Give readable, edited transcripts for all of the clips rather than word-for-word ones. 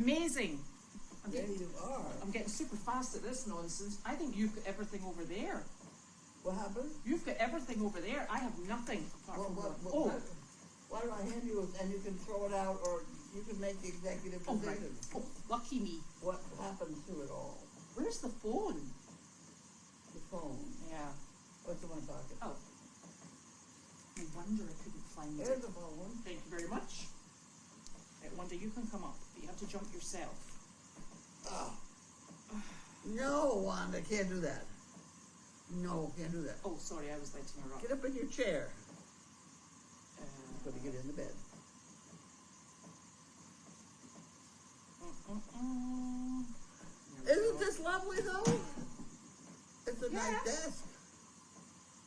Amazing. There you are. I'm getting super fast at this nonsense. I think you've got everything over there. What happened? You've got everything over there. I have nothing apart from one. Why don't I hand you it and you can throw it out, or you can make the executive decision? Oh, lucky me. What happens to it all? Where's the phone? The phone. Yeah. What's in my pocket? Oh. No wonder I couldn't find it. There's the phone. Thank you very much. Right, Wanda, you can come up, but you have to jump yourself. Oh. No, Wanda, can't do that. No, can't do that. Oh, sorry, I was letting her up. Get up in your chair. You've got to get in the bed. Isn't this lovely, though? It's a nice desk.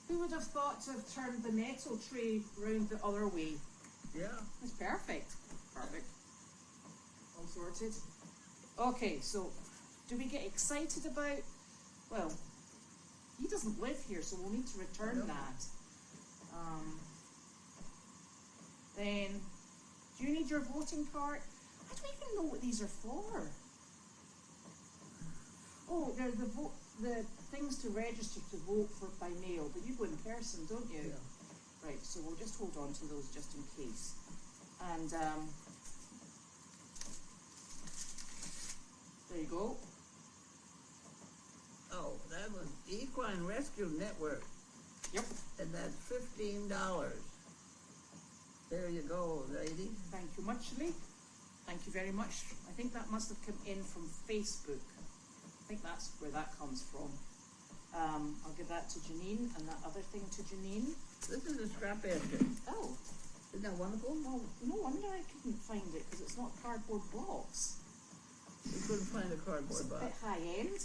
Who would have thought to have turned the metal tray round the other way? Yeah. It's perfect. Perfect. All sorted. Okay, so do we get excited about, well, he doesn't live here, so we'll need to return that. Then, do you need your voting card? I don't even know what these are for. Oh, they're the things to register to vote for by mail, but you go in person, don't you? Yeah. Right, so we'll just hold on to those just in case. And there you go. Oh, that was Equine Rescue Network. Yep. And that's $15. There you go, lady. Thank you muchly. Thank you very much. I think that must have come in from Facebook. I think that's where that comes from. I'll give that to Janine, and that other thing to Janine. This is a scrap basket. Oh. Isn't that wonderful? No wonder I couldn't find it, because it's not a cardboard box. You couldn't find a cardboard box. It's a bit high end.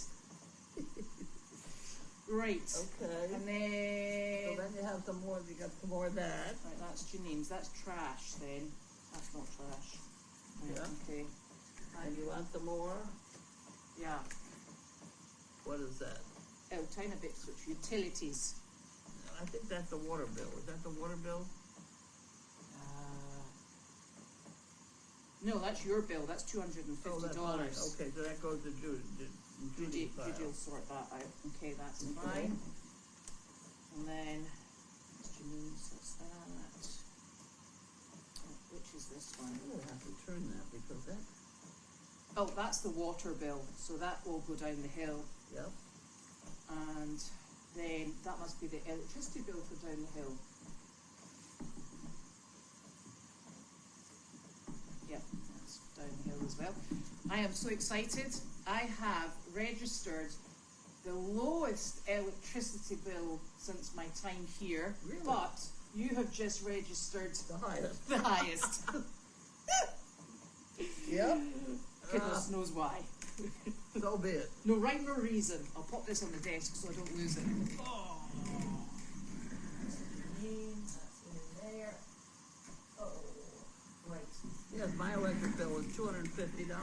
Right. Okay. And then... So then you have some more, you got some more of that. Right, that's Janine's. That's trash then. That's not trash. Right, Yeah. Okay. And you want some more? Yeah. What is that? Oh, tiny bits of utilities. I think that's the water bill. Is that the water bill? No, that's your bill. That's $250. Oh, that's fine. Okay, so that goes to Judy's file. Judy will sort that out. Okay, that's Okay. fine. And then Janine's, that's that. Which is this one? I'm going to have to turn that because that... Oh, that's the water bill. So that will go down the hill. Yep. And then that must be the electricity bill for down the hill. Yep, that's downhill as well. I am so excited. I have registered the lowest electricity bill since my time here. Really? But you have just registered The highest. the highest. Yep. Goodness knows why. So be it. No rhyme or reason. I'll pop this on the desk so I don't lose it. Oh. That's in there. Oh, right. Yes, my electric bill was $250.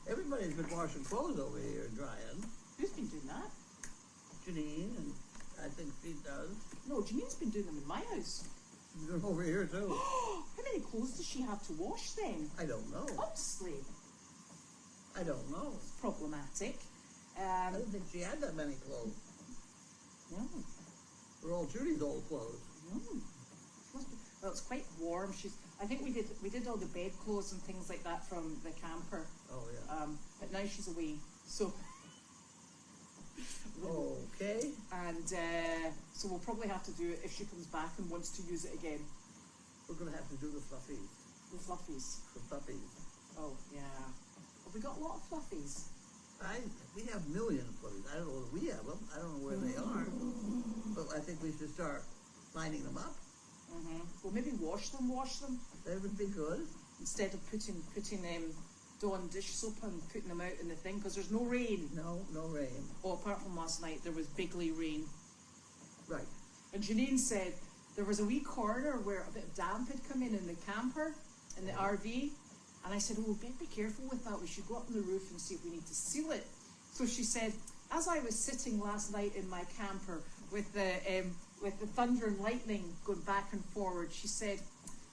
Everybody's been washing clothes over here and drying. Who's been doing that? Janine, and I think she does. No, Janine's been doing them in my house. They're over here too. How many clothes does she have to wash then? I don't know. Honestly, I don't know. it's problematic. I didn't think she had that many clothes. No, They're all Judy's old clothes. no. Well, it's quite warm. I think we did all the bed clothes and things like that from the camper. Oh yeah. But now she's away, so. Okay. And so we'll probably have to do it if she comes back and wants to use it again. We're gonna have to do the fluffies. The fluffies. The puppies. Oh yeah. Have we got a lot of fluffies? We have millions of fluffies. I don't know if we have them. I don't know where they are. But I think we should start lining them up. Well, maybe wash them. That would be good. Instead of putting Dawn dish soap and putting them out in the thing, because there's no rain. No rain. Oh, apart from last night, there was bigly rain. Right. And Janine said there was a wee corner where a bit of damp had come in the camper, in the RV. And I said, oh, better be careful with that. We should go up on the roof and see if we need to seal it. So she said, as I was sitting last night in my camper with the thunder and lightning going back and forward, she said,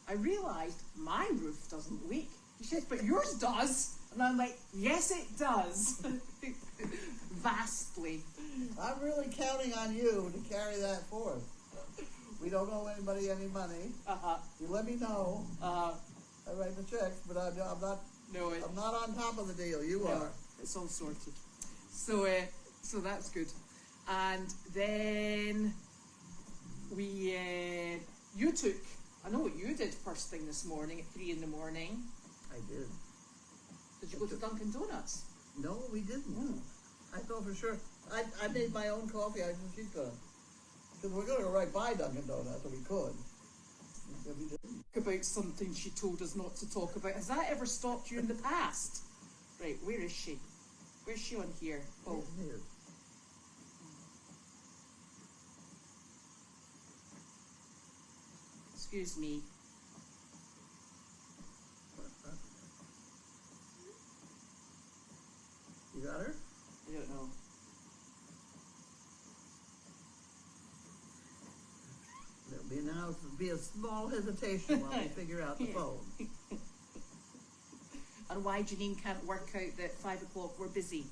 I realised my roof doesn't leak She says, but yours does. And I'm like, yes, it does. Vastly. I'm really counting on you to carry that forth. We don't owe anybody any money. You let me know. I write the checks, but I'm not. No, I'm not on top of the deal. You are. It's all sorted. So that's good. And then you took. I know what you did first thing this morning at 3 a.m. I did. Did you go to Dunkin' Donuts? No, we didn't. I thought for sure. I made my own coffee. I said she's gonna. Because we're going to go right by Dunkin' Donuts, so we could. So we didn't. About something she told us not to talk about. Has that ever stopped you in the past? Right, where is she? Where's she on here? Oh, Here. excuse me. You got her? I don't know. There'll be a small hesitation while we figure out the phone. And why Janine can't work out that 5 o'clock we're busy.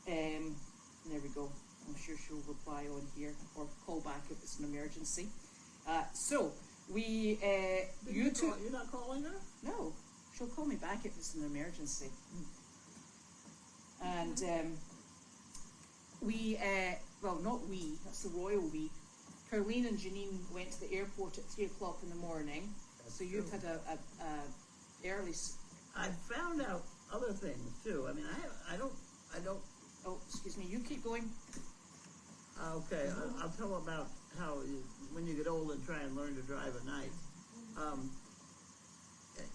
There we go. I'm sure she'll reply on here or call back if it's an emergency. So we You're not calling her? No, she'll call me back if it's an emergency. And well, not we. That's the royal we. Carlene and Janine went to the airport at 3 o'clock in the morning. That's so you've true. had a early. I found out other things too. I mean, I don't. Oh, excuse me. You keep going. Okay, I'll tell about how when you get old and try and learn to drive at night.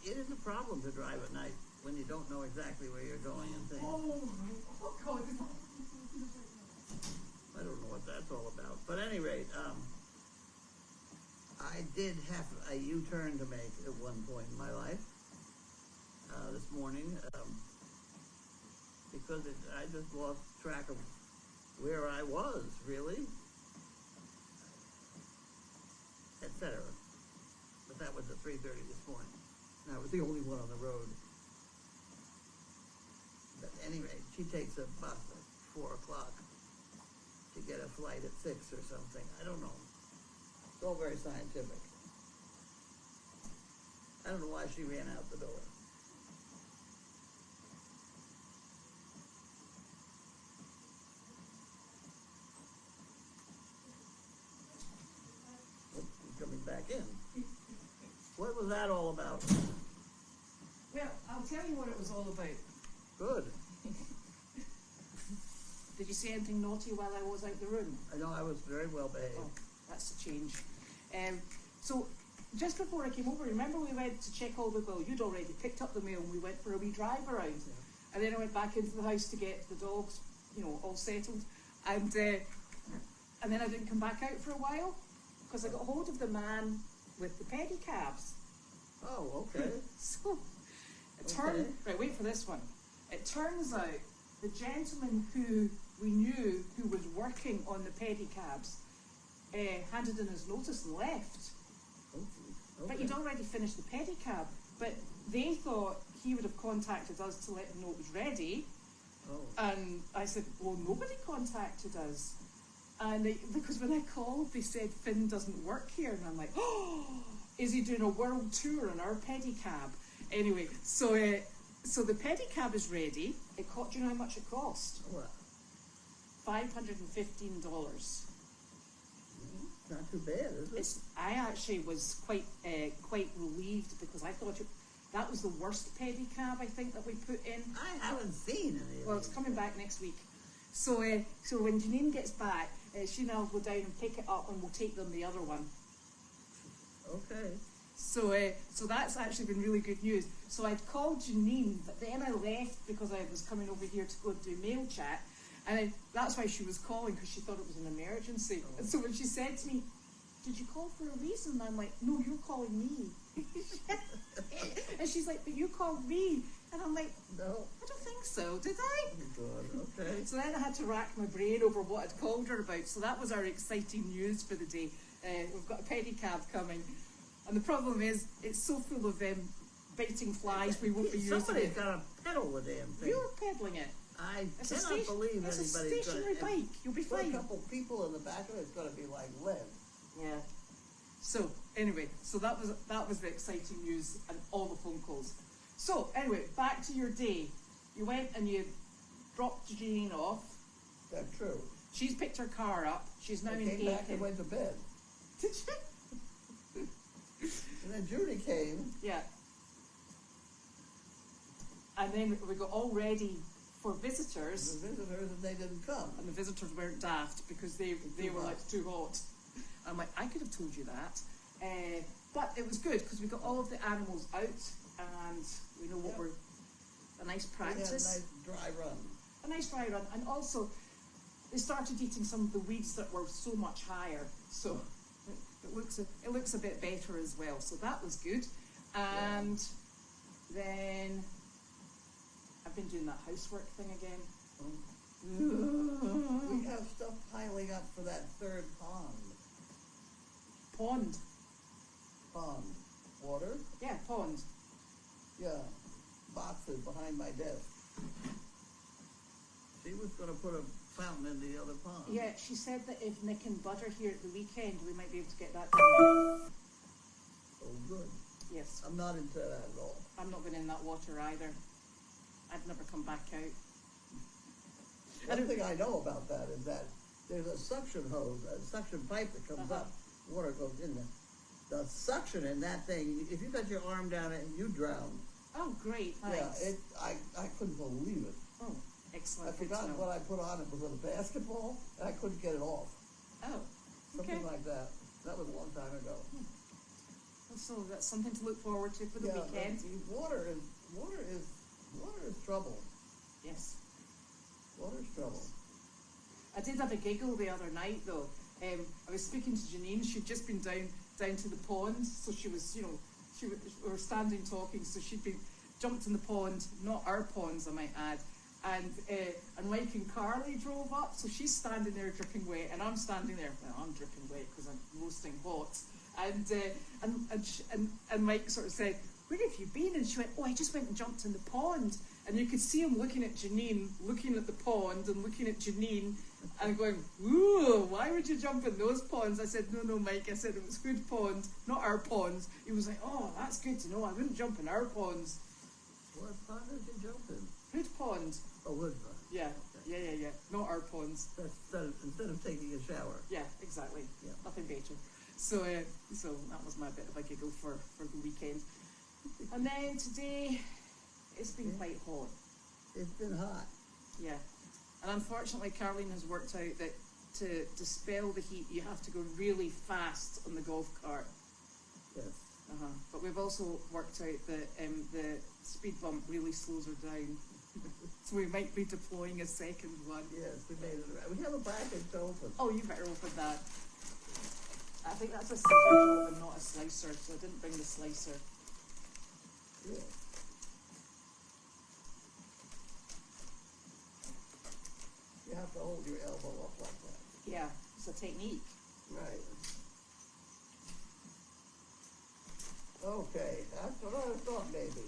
It is a problem to drive at night when you don't know exactly where you're going and things. Oh God. I don't know what that's all about. But at any rate, I did have a U-turn to make at one point in my life this morning because I just lost track of where I was, really, etc. But that was at 3:30 this morning. And I was the only one on the road. But at any rate, she takes a bus at 4 o'clock to get a flight at 6 or something. I don't know. It's all very scientific. I don't know why she ran out the door. Oh, she's coming back in. What was that all about? Well, I'll tell you what it was all about. Good. Did you say anything naughty while I was out the room? I know I was very well behaved. Oh, that's a change. So, just before I came over, remember we went to check all the, well, you'd already picked up the mail and we went for a wee drive around. Yeah. And then I went back into the house to get the dogs, all settled. And then I didn't come back out for a while because I got hold of the man with the pedicabs. Oh, okay. So, right, wait for this one. It turns out the gentleman who we knew who was working on the pedicabs handed in his notice and left. Okay. But he'd already finished the pedicab. But they thought he would have contacted us to let them know it was ready. Oh. And I said, well, nobody contacted us. And because when I called, they said, Finn doesn't work here. And I'm like, oh, is he doing a world tour on our pedicab? Anyway, so the pedicab is ready. Do you know how much it cost? What? $515. Not too bad, is it? I actually was quite relieved because I thought that was the worst pedicab I think that we put in. I haven't seen any of Well, it's these. coming back next week. So when Janine gets back, she and I will go down and pick it up and we'll take them the other one. Okay. So that's actually been really good news. So I'd called Janine, but then I left because I was coming over here to go do MailChat. And then that's why she was calling, because she thought it was an emergency. Oh. And so when she said to me, did you call for a reason? And I'm like, no, you're calling me. And she's like, but you called me. And I'm like, No. I don't think so, did I? Good. Okay. So then I had to rack my brain over what I'd called her about. So that was our exciting news for the day. We've got a pedicab coming. And the problem is, it's so full of biting flies, we won't be using Somebody's it. got to pedal the damn thing. You're peddling it. I It's cannot believe it's anybody's a going stationary to. bike. You'll be Put fine. a couple people in the back of it, it's going to be like lead. Yeah. So anyway, so that was the exciting news and all the phone calls. So anyway, back to your day. You went and you dropped Jean off. That's true. She's picked her car up. She's now I in came back and Aiken. went to bed. Did you? And then Judy came. Yeah. And then we got all ready for visitors. The visitors, and they didn't come. And the visitors weren't daft because they were like too hot. I'm like, I could have told you that. But it was good because we got all of the animals out and we know what we're, a nice practice. We had a nice dry run. A nice dry run. And also, they started eating some of the weeds that were so much higher. So it looks a bit better as well. So that was good. And then I've been doing that housework thing again. We have stuff piling up for that third pond. Pond. Water? Yeah, pond. Yeah. Boxes behind my desk. She was going to put a fountain in the other pond. Yeah, she said that if Nick and Bud are here at the weekend, we might be able to get that done. Oh, good. Yes. I'm not into that at all. I'm not going in that water either. I've never come back out. One thing I know about that is that there's a suction hose, a suction pipe that comes up. Water goes in there. The suction in that thing, if you got your arm down it, you drown. Oh, great, thanks. Yeah, I couldn't believe it. Oh, excellent. I forgot what I put on it was a basketball, and I couldn't get it off. Oh, okay. Something like that. That was a long time ago. So that's something to look forward to for the weekend. Water is trouble. Yes. Water's trouble. I did have a giggle the other night though. I was speaking to Janine. She'd just been down to the pond, so she was, we were standing talking. So she'd been jumped in the pond, not our ponds, I might add. And Mike and Carly drove up, so she's standing there dripping wet, and I'm standing there. Well, I'm dripping wet because I'm roasting hot. And Mike sort of said, "Where have you been?" And she went, "Oh, I just went and jumped in the pond." And you could see him looking at Janine, looking at the pond, and looking at Janine, and going, "Ooh, why would you jump in those ponds?" I said, No, Mike. I said it was Hood Pond, not our ponds. He was like, "Oh, that's good to know. I wouldn't jump in our ponds." What pond did you jump in? Hood Pond. Oh, Hood Pond. Yeah, yeah. Not our ponds. That's instead of taking a shower. Yeah, exactly. Yeah. Nothing better. So that was my bit of a giggle for the weekend. And then today, it's been quite hot. It's been hot. Yeah. And unfortunately, Carlene has worked out that to dispel the heat, you have to go really fast on the golf cart. Yes. But we've also worked out that the speed bump really slows her down. So we might be deploying a second one. Yes, we made it. We have a package to open. Oh, you better open that. I think that's a scissor job and not a slicer, so I didn't bring the slicer. Yeah. You have to hold your elbow up like that. Yeah, it's a technique. Right. Okay, that's what I thought, baby.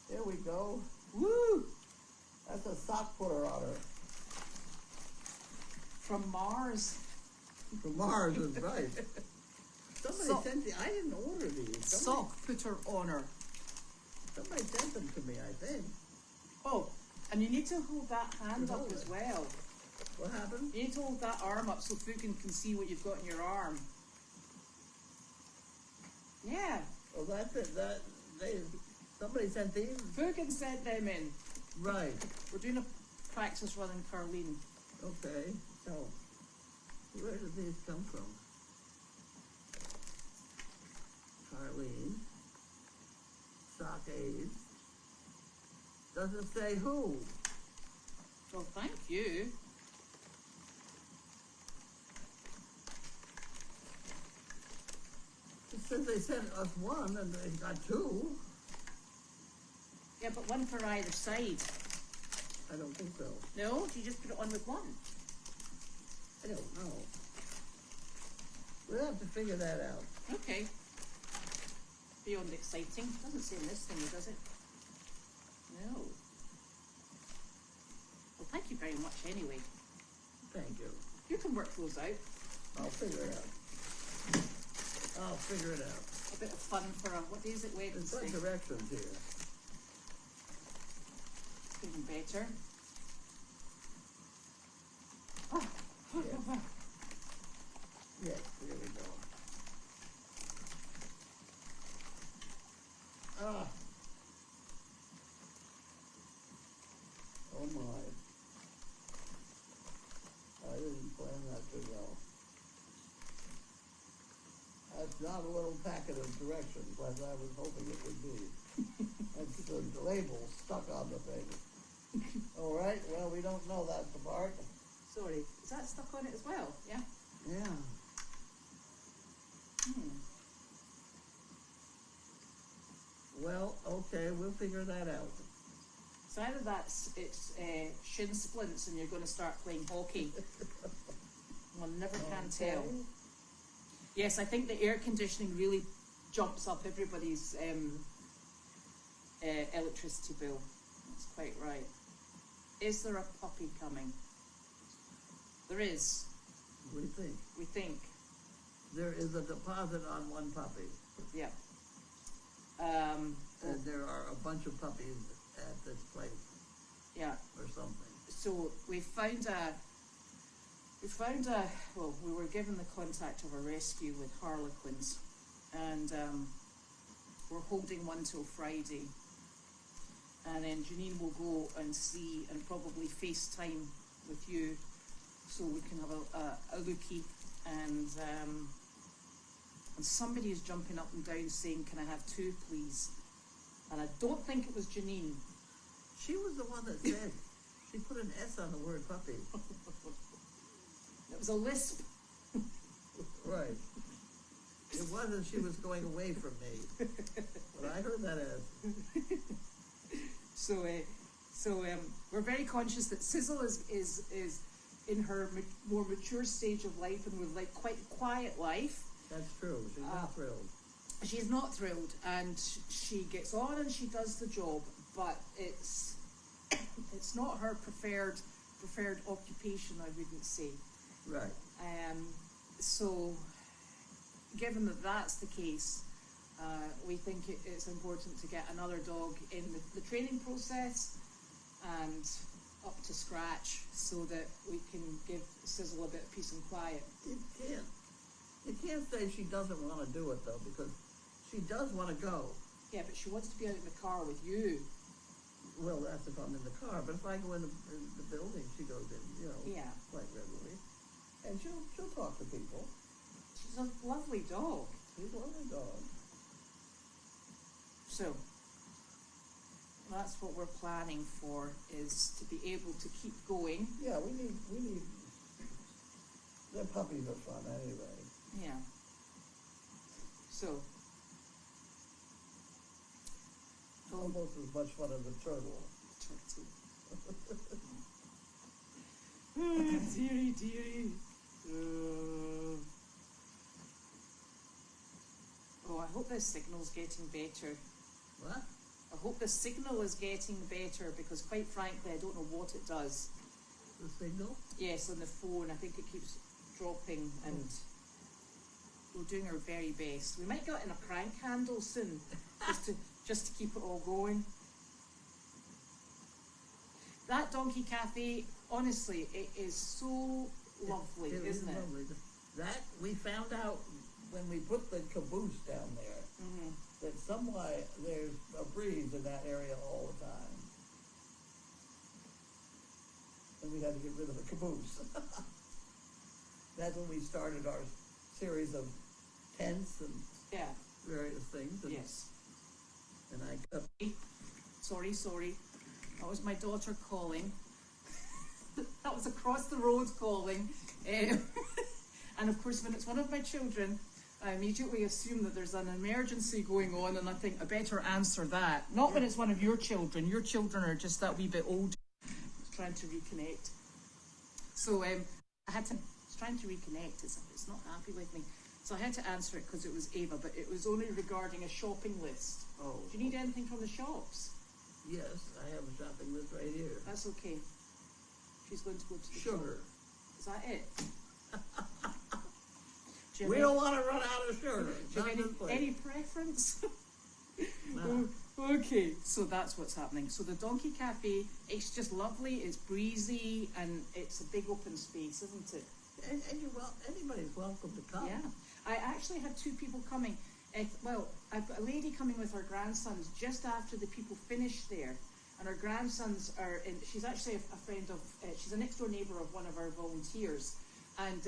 There we go. Woo! That's a sock putter on her. From Mars. From Mars is right. Somebody sent the, I didn't order these. Sock putter on her. Somebody sent them to me, I think. Oh, and you need to hold that hand up as well. What happened? You need to hold that arm up so Fugan can see what you've got in your arm. Yeah. Oh, that's it. Somebody sent these? Fugan sent them in. Right. We're doing a practice run in Carlene. Okay. So, where did these come from? Carlene. Sock aids. Doesn't say who. Well, thank you. It says they sent us one and they got two. Yeah, but one for either side. I don't think so. No? You just put it on with one. I don't know. We'll have to figure that out. Okay. beyond exciting. Doesn't say in this thing, does it? No. Well, thank you very much anyway. Thank you. You can work those out. I'll figure it out. A bit of fun for a, what day is it, There's Wednesday? some directions here. Even better. Yes. Yes, here we go. Ah. Oh my. I didn't plan that too well. That's not a little packet of directions like I was hoping it would be. That's the label stuck on the thing. All right, well, we don't know that part. Sorry, is that stuck on it as well? Yeah? Yeah. Well, okay, we'll figure that out. So either it's shin splints and you're going to start playing hockey. One never can tell. Yes, I think the air conditioning really jumps up everybody's electricity bill. That's quite right. Is there a puppy coming? There is. We think. We think. There is a deposit on one puppy. Yeah. And there are a bunch of puppies at this place. Yeah. Or something. So we found well, we were given the contact of a rescue with Harlequins, and we're holding one till Friday. And then Janine will go and see and probably FaceTime with you so we can have a lookie. And somebody is jumping up and down saying, "Can I have two, please?" And I don't think it was Janine. She was the one that said, she put an S on the word puppy. It was a lisp. Right. It wasn't she was going away from me. But I heard that as. So we're very conscious that Sizzle is in her more mature stage of life and with like quite a quiet life. That's true. She's not thrilled. She's not thrilled, and she gets on and she does the job, but it's not her preferred occupation, I wouldn't say. Right. So given that that's the case, we think it's important to get another dog in the training process and up to scratch so that we can give Sizzle a bit of peace and quiet. You can't say she doesn't want to do it though, because she does want to go. Yeah, but she wants to be out in the car with you. Well, that's if I'm in the car, but if I go in the building, she goes in, Yeah. quite regularly. And she'll talk to people. She's a lovely dog. She's a lovely dog. So that's what we're planning for, is to be able to keep going. Yeah, we need. The puppies are fun anyway. Yeah. So. Almost as much fun as a turtle. Dearie, dearie. Oh, I hope this signal's getting better. What? I hope the signal is getting better, because quite frankly I don't know what it does. The signal? Yes, on the phone. I think it keeps dropping, and we're doing our very best. We might get in a crank handle soon, just to keep it all going. That Donkey Cafe, honestly, it is so lovely, isn't it? Lovely. That we found out when we put the caboose down there. Mm-hmm. That somewhere there's a breeze in that area all the time. And we had to get rid of the caboose. That's when we started our series of tents and various things. And, Yes. And I Sorry. That was my daughter calling. That was across the road calling. And of course, when it's one of my children, I immediately assume that there's an emergency going on, and I think I better answer that. Not when it's one of your children. Your children are just that wee bit older. I was trying to reconnect. So I was trying to reconnect. It's not happy with me. So I had to answer it because it was Ava, but it was only regarding a shopping list. Oh. Do you need anything from the shops? Yes, I have a shopping list right here. That's okay. She's going to go to the Sugar. shop. Is that it? We don't want to run out of sugar. Do you have any preference? Nah. Okay, so that's what's happening. So the Donkey Cafe, it's just lovely, it's breezy, and it's a big open space, isn't it? And anybody's welcome to come. Yeah. I actually had two people coming. Well, I've got a lady coming with her grandsons just after the people finish there. And her grandsons are in, she's actually a friend of, she's a next door neighbour of one of our volunteers. And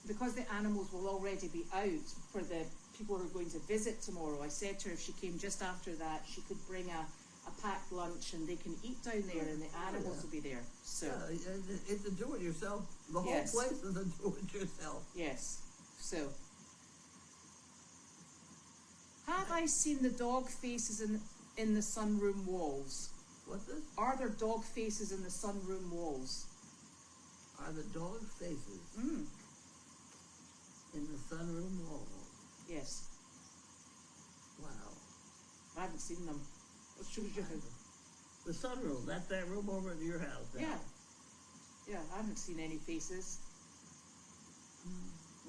because the animals will already be out for the people who are going to visit tomorrow, I said to her if she came just after that, she could bring a packed lunch and they can eat down there and the animals will be there. So it's a do-it-yourself. The whole place is a do-it-yourself. Yes. So have I seen the dog faces in the sunroom walls? What's this? Are there dog faces in the sunroom walls? Are the dog faces Mm. in the sunroom wall? Yes. Wow. I haven't seen them. What should we do? The sunroom, that's that room over at your house now. Yeah. Yeah, I haven't seen any faces.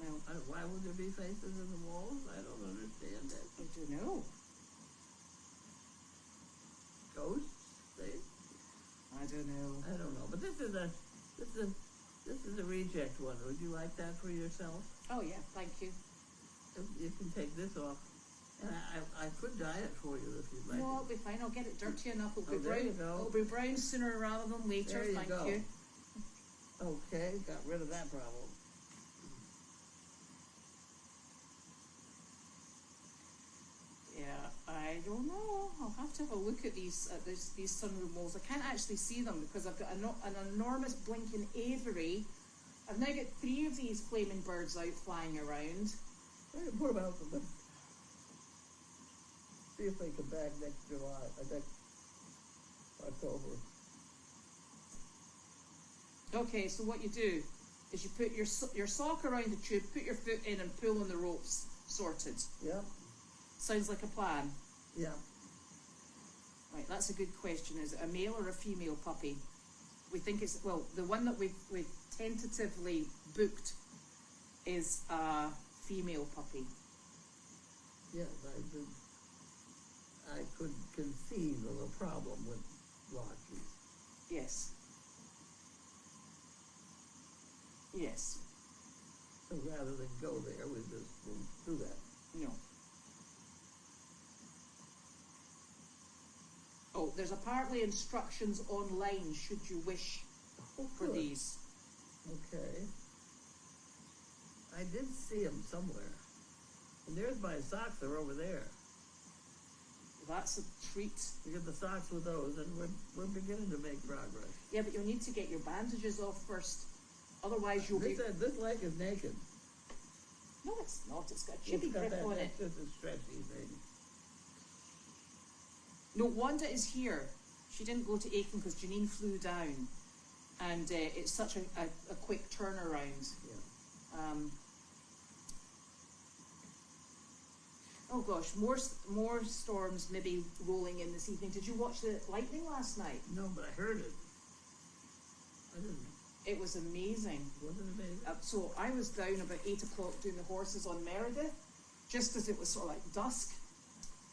No. Why would there be faces in the walls? I don't understand that. I don't know. Ghosts? I don't know. I don't know. But this is a reject one. Would you like that for yourself? Oh yeah, thank you. You can take this off. And I could dye it for you if you'd like. No, it'll be fine. I'll get it dirty enough. It'll be there brown. you go. It'll be brown sooner rather than later. There you Thank go. you. Okay, got rid of that problem. Yeah, I don't know. I'll have to have a look at these sunroom walls. I can't actually see them because I've got an enormous blinking aviary. I've now got 3 of these flaming birds out flying around. I can put them out for them. See if they come back next July. Next October. Okay, so what you do is you put your sock around the tube, put your foot in and pull on the ropes. Sorted. Yeah. Sounds like a plan. Yeah. Right, that's a good question. Is it a male or a female puppy? We think it's, well, the one that we've tentatively booked is a female puppy. Yes, I could conceive of a problem with Rocky. Yes. Yes. So rather than go there, we'll do that. No. Oh, there's apparently instructions online should you wish for good. these. Okay. I did see them somewhere. And there's my socks, they're over there. That's a treat. We get the socks with those, and we're beginning to make progress. Yeah, but you'll need to get your bandages off first. Otherwise you'll be... This leg is naked. No, it's not. It's got a chippy It's got grip on it. It's just a stretchy thing. No, Wanda is here. She didn't go to Aiken because Janine flew down. And it's such a quick turnaround. Yeah. Oh gosh, more storms maybe rolling in this evening. Did you watch the lightning last night? No, but I heard it. I didn't. It was amazing. Wasn't it amazing? So I was down about 8 o'clock doing the horses on Meredith, just as it was sort of like dusk.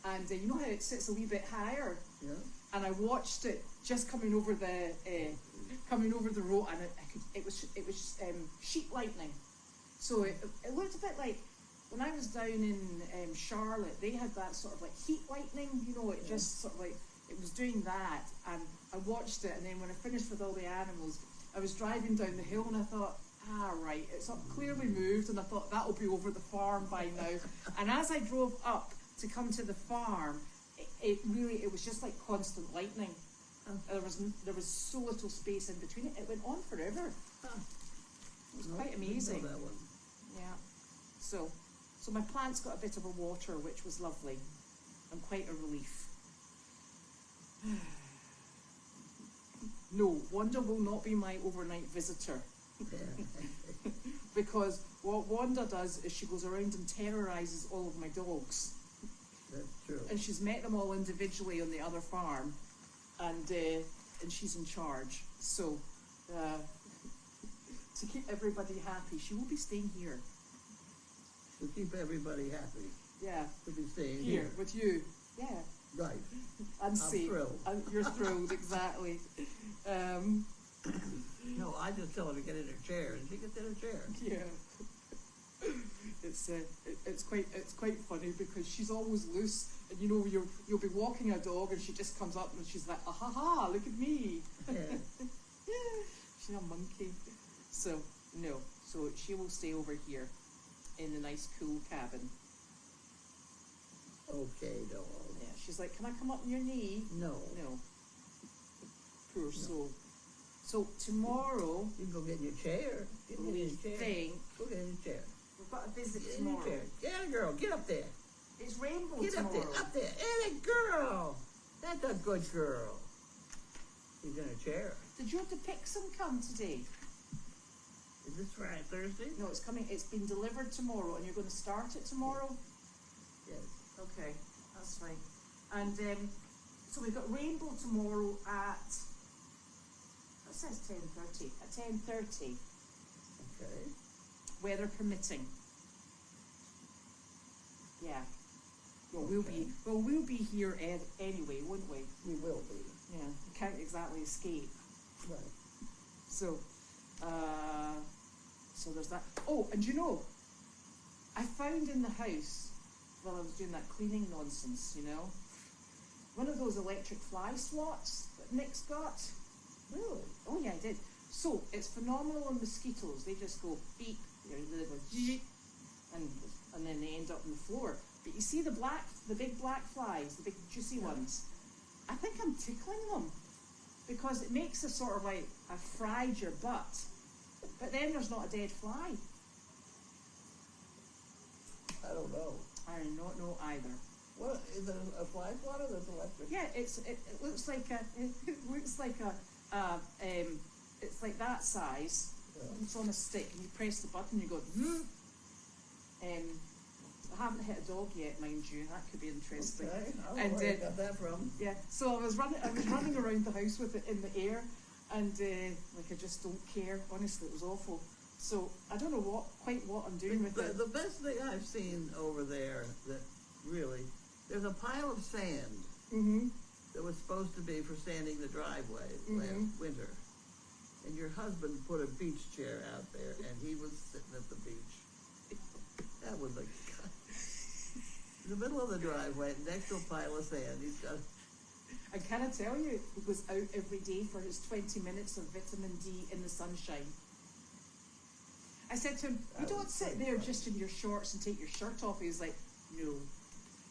And you know how it sits a wee bit higher? Yeah. And I watched it just coming over the road, and it was sheet lightning. So it looked a bit like when I was down in Charlotte. They had that sort of like heat lightning. You know, it just sort of like it was doing that. And I watched it, and then when I finished with all the animals, I was driving down the hill, and I thought, right, it's clearly moved, and I thought that'll be over the farm by now. And as I drove up to come to the farm, it was just like constant lightning. There was so little space in between it. It went on forever. It was quite amazing. I know that one. Yeah. So my plants got a bit of a water, which was lovely, and quite a relief. No, Wanda will not be my overnight visitor. because what Wanda does is she goes around and terrorizes all of my dogs. That's true. And she's met them all individually on the other farm, and she's in charge. So, to keep everybody happy, she will be staying here. To keep everybody happy. Yeah. To be staying Here with you. Yeah. Right. And I'm safe. thrilled. And you're thrilled, exactly. No, I just tell her to get in her chair, and she gets in her chair. Yeah. It's quite funny because she's always loose, and you'll be walking a dog and she just comes up and she's like, ah ha ha, look at me. Yeah. She's a monkey. So she will stay over here in the nice cool cabin. Okay, dog. Yeah, she's like, can I come up on your knee? No. Poor soul. So tomorrow, You can go get in your chair. Get in your chair. thing, Go get in your chair. we've got a visit Get in your tomorrow. chair. Yeah, girl, get up there. It's rainbow Get tomorrow. up there. Hey, girl. That's a good girl. She's in her chair. Did your Depixum come today? Is this Friday, Thursday? No, it's coming. It's been delivered tomorrow, and you're going to start it tomorrow. Yes. Okay, that's fine. And so we've got rainbow tomorrow at. It says 10:30. At 10:30, Okay. weather permitting. Yeah. Well, Okay. we'll be here anyway, won't we? We will be. Yeah. We can't exactly escape. Right. So there's that. Oh, and I found in the house while I was doing that cleaning nonsense, one of those electric fly swats that Nick's got. Really? Oh yeah, I did. So it's phenomenal on mosquitoes. They just go beep, they go beep, and then they end up on the floor. But you see the big black flies, the big juicy ones. I think I'm tickling them because it makes a sort of like I've fried your butt. But then there's not a dead fly. I don't know. I do not know either. What is it? A fly swatter that's electric? Yeah, it looks like it's like that size. Yeah. It's on a stick, and you press the button, you go. I haven't hit a dog yet, mind you. That could be interesting. Okay. I don't know And where you got that from. yeah, so I was running around the house with it in the air, and I just don't care. Honestly, it was awful. So I don't know quite what I'm doing with it. The best thing I've seen over there that really, there's a pile of sand that was supposed to be for sanding the driveway last winter. And your husband put a beach chair out there, and he was sitting at the beach. That was in the middle of the driveway, next to a pile of sand. He's got. And can I tell you, he goes out every day for his 20 minutes of vitamin D in the sunshine. I said to him, you don't sit there just in your shorts and take your shirt off. He was like, no.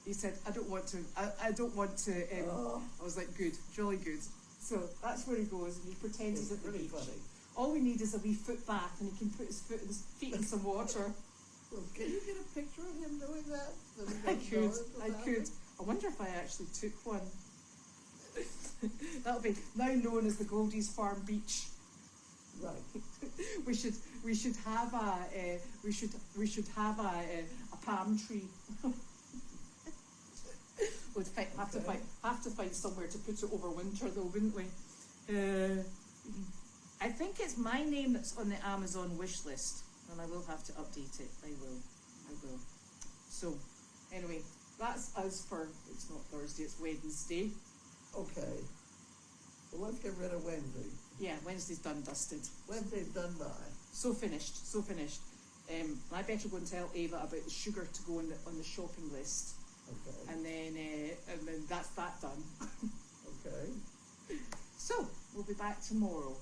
He said, I don't want to. I was like, good, jolly good. So that's where he goes, and he pretends he's at the beach. Funny. All we need is a wee foot bath, and he can put his feet in some water. Well, can you get a picture of him doing that? So I could. I wonder if I actually took one. That'll be now known as the Goldy's Farm Beach. Right. we should have a palm tree. We'd have to find somewhere to put it over winter though, wouldn't we? I think it's my name that's on the Amazon wish list, and I will have to update it. I will. So, anyway, that's us for, it's not Thursday, it's Wednesday. Okay. Well, let's get rid of Wednesday. Yeah, Wednesday's done, dusted. Wednesday's done by. So finished. I better go and tell Ava about the sugar to go on the shopping list. Okay. And then that's that done. Okay. So, we'll be back tomorrow.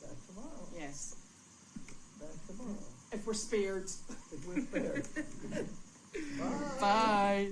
Back tomorrow. Yes. Back tomorrow. If we're spared. If we're spared. Bye. Bye.